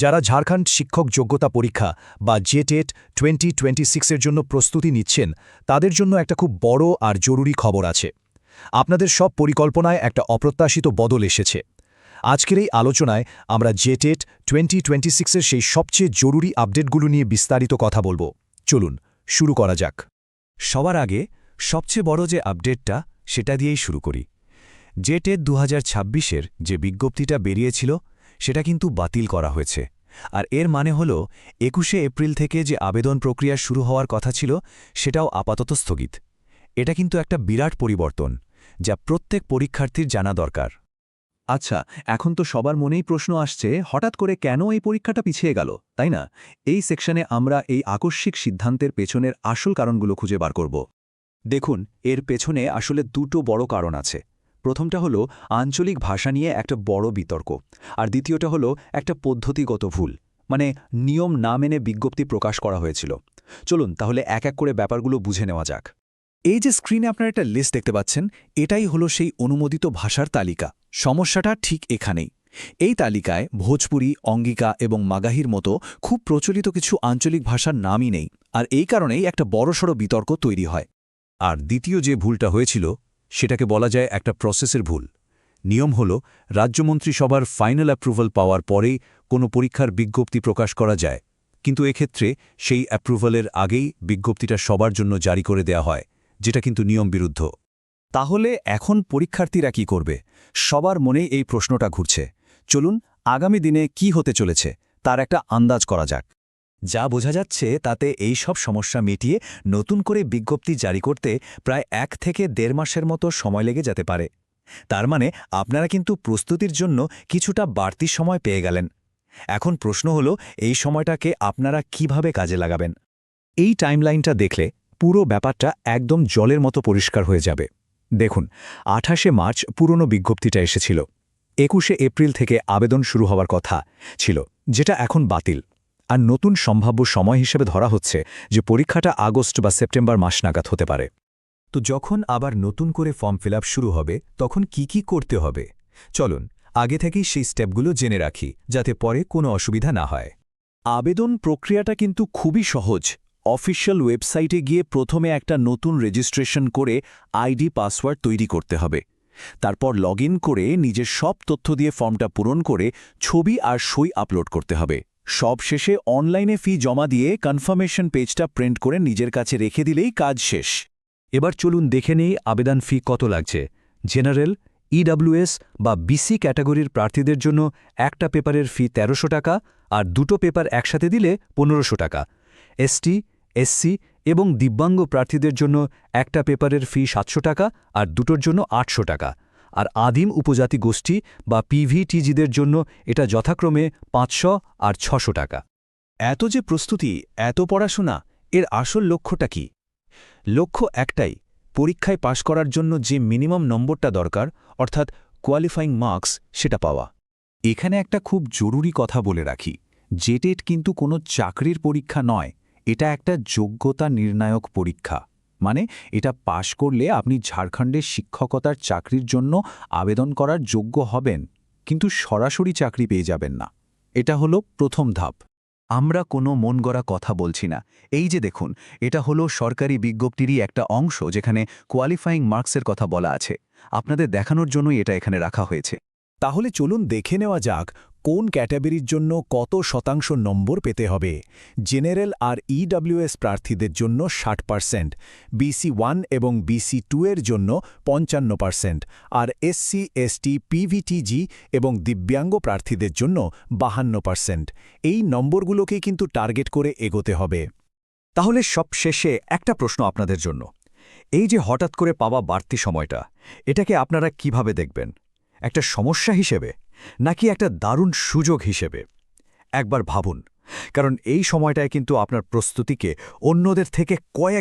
যারা ঝাড়খণ্ড শিক্ষক যোগ্যতা পরীক্ষা বা জেটেট 2026-এর জন্য প্রস্তুতি নিচ্ছেন তাদের জন্য একটা খুব বড় আর জরুরি খবর আছে। আপনাদের সব পরিকল্পনায় একটা অপ্রত্যাশিত বদল এসেছে। আজকের এই আলোচনায় আমরা জেটেট 2026-এর সেই সবচেয়ে জরুরি আপডেটগুলো নিয়ে বিস্তারিত কথা বলবো। চলুন শুরু করা যাক। সবার আগে সবচেয়ে বড় যে আপডেটটা সেটা দিয়েই শুরু করি। জেটেট 2026-এর যে বিজ্ঞপ্তিটা বেরিয়েছিল সেটা কিন্তু বাতিল করা হয়েছে। আর এর মানে হল 21শে এপ্রিল থেকে যে আবেদন প্রক্রিয়া শুরু হওয়ার কথা ছিল সেটাও আপাতত স্থগিত। এটা কিন্তু একটা বিরাট পরিবর্তন, যা প্রত্যেক পরীক্ষার্থীর জানা দরকার। আচ্ছা, এখন তো সবার মনেই প্রশ্ন আসছে, হঠাৎ করে কেন এই পরীক্ষাটা পিছিয়ে গেল, তাই না? এই সেকশনে আমরা এই আকস্মিক সিদ্ধান্তের পেছনের আসল কারণগুলো খুঁজে বার করব। দেখুন, এর পেছনে আসলে দুটো বড় কারণ আছে। প্রথমটা হলো আঞ্চলিক ভাষা নিয়ে একটা বড় বিতর্ক, আর দ্বিতীয়টা হলো একটা পদ্ধতিগত ভুল, মানে নিয়ম না মেনে বিজ্ঞপ্তি প্রকাশ করা হয়েছিল। চলুন তাহলে এক এক করে ব্যাপারগুলো বুঝে নেওয়া যাক। এই যে স্ক্রিনে আপনারা একটা লিস্ট দেখতে পাচ্ছেন, এটাই হলো সেই অনুমোদিত ভাষার তালিকা। সমস্যাটা ঠিক এখানেই। এই তালিকায় ভোজপুরি, অঙ্গিকা এবং মাগাহির মতো খুব প্রচলিত কিছু আঞ্চলিক ভাষার নামই নেই, আর এই কারণেই একটা বড়সড় বিতর্ক তৈরি হয়। আর দ্বিতীয় যে ভুলটা হয়েছিল সেটাকে বলা যায় একটা প্রসেসের ভুল। নিয়ম হল রাজ্যমন্ত্রিসভার ফাইনাল অ্যাপ্রুভাল পাওয়ার পরেই কোনো পরীক্ষার বিজ্ঞপ্তি প্রকাশ করা যায়, কিন্তু এক্ষেত্রে সেই অ্যাপ্রুভালের আগেই বিজ্ঞপ্তিটা সবার জন্য জারি করে দেয়া হয়, যেটা কিন্তু নিয়ম বিরুদ্ধ। তাহলে এখন পরীক্ষার্থীরা কি করবে? সবার মনেই এই প্রশ্নটা ঘুরছে। চলুন আগামী দিনে কি হতে চলেছে তার একটা আন্দাজ করা যাক। যা বোঝা যাচ্ছে তাতে এই সব সমস্যা মিটিয়ে নতুন করে বিজ্ঞপ্তি জারি করতে প্রায় 1 থেকে 1.5 মাসের মতো সময় লেগে যেতে পারে। তার মানে আপনারা কিন্তু প্রস্তুতির জন্য কিছুটা বাড়তি সময় পেয়ে গেলেন। এখন প্রশ্ন হলো, এই সময়টাকে আপনারা কিভাবে কাজে লাগাবেন? এই টাইমলাইনটা দেখলে পুরো ব্যাপারটা একদম জলের মতো পরিষ্কার হয়ে যাবে। দেখুন, 28শে মার্চ পুরনো বিজ্ঞপ্তিটা এসেছিল। 21শে এপ্রিল থেকে আবেদন শুরু হওয়ার কথা ছিল, যেটা এখন বাতিল। আর নতুন সম্ভাব্য সময় হিসেবে ধরা হচ্ছে যে পরীক্ষাটা আগস্ট বা সেপ্টেম্বর মাস নাগাদ হতে পারে। তো যখন আবার নতুন করে ফর্ম ফিল শুরু হবে তখন কি করতে হবে? চলুন আগে থেকেই সেই স্টেপগুলো জেনে রাখি, যাতে পরে কোনো অসুবিধা না হয়। আবেদন প্রক্রিয়াটা কিন্তু খুবই সহজ। অফিশিয়াল ওয়েবসাইটে গিয়ে প্রথমে একটা নতুন রেজিস্ট্রেশন করে আইডি পাসওয়ার্ড তৈরি করতে হবে। তারপর লগইন করে নিজের সব তথ্য দিয়ে ফর্মটা পূরণ করে ছবি আর সই আপলোড করতে হবে। সব শেষে অনলাইনে ফি জমা দিয়ে কনফার্মেশন পেজটা প্রিন্ট করে নিজের কাছে রেখে দিলেই কাজ শেষ। এবার চলুন দেখে নেই আবেদন ফি কত লাগছে। জেনারেল, ইডব্লিউএস বা বিসি ক্যাটাগরির প্রার্থীদের জন্য একটা পেপারের ফি 1300 টাকা, আর দুটো পেপার একসাথে দিলে 1500 টাকা। এসটি, এসসি এবং দিব্যাঙ্গ প্রার্থীদের জন্য একটা পেপারের ফি 700 টাকা আর দুটোর জন্য 800 টাকা। আর আদিম উপজাতি গোষ্ঠী বা পিভিটিজিদের জন্য এটা যথাক্রমে 500 আর 600 টাকা। এত যে প্রস্তুতি, এত পড়াশোনা, এর আসল লক্ষ্যটা কি? লক্ষ্য একটাই, পরীক্ষায় পাশ করার জন্য যে মিনিমাম নম্বরটা দরকার, অর্থাৎ কোয়ালিফাইং মার্কস, সেটা পাওয়া। এখানে একটা খুব জরুরি কথা বলে রাখি, জেটেট কিন্তু কোনো চাকরির পরীক্ষা নয়, এটা একটা যোগ্যতা নির্ণায়ক পরীক্ষা। মানে এটা পাশ করলে আপনি ঝাড়খণ্ডের শিক্ষকতার চাকরির জন্য আবেদন করার যোগ্য হবেন, কিন্তু সরাসরি চাকরি পেয়ে যাবেন না। এটা হলো প্রথম ধাপ। আমরা কোনো মন গড়া কথা বলছি না। এই যে দেখুন, এটা হলো সরকারি বিজ্ঞপ্তিরই একটা অংশ যেখানে কোয়ালিফাইং মার্কসের কথা বলা আছে। আপনাদের দেখানোর জন্যই এটা এখানে রাখা হয়েছে। তাহলে চলুন দেখে নেওয়া যাক কোন ক্যাটাগরির জন্য কত শতাংশ নম্বর পেতে হবে। জেনারেল আর ইডব্লিউএস প্রার্থীদের জন্য 60%, BC1 এবং BC2 এর জন্য 55%, আর এসসি, এসটি, পিভিটিজি এবং দিব্যাঙ্গ প্রার্থীদের জন্য 52%। এই নম্বরগুলোকেই কিন্তু টার্গেট করে এগোতে হবে। তাহলে সব শেষে একটা প্রশ্ন আপনাদের জন্য। এই যে হঠাৎ করে পাওয়া বাড়তি সময়টা, এটাকে আপনারা কিভাবে দেখবেন? একটা সমস্যা হিসেবে নাকি একটা দারুণ সুযোগ হিসেবে? একবার ভাবুন, কারণ এই সময়টায় কিন্তু আপনার প্রস্তুতিকে অন্যদের থেকে কয়েক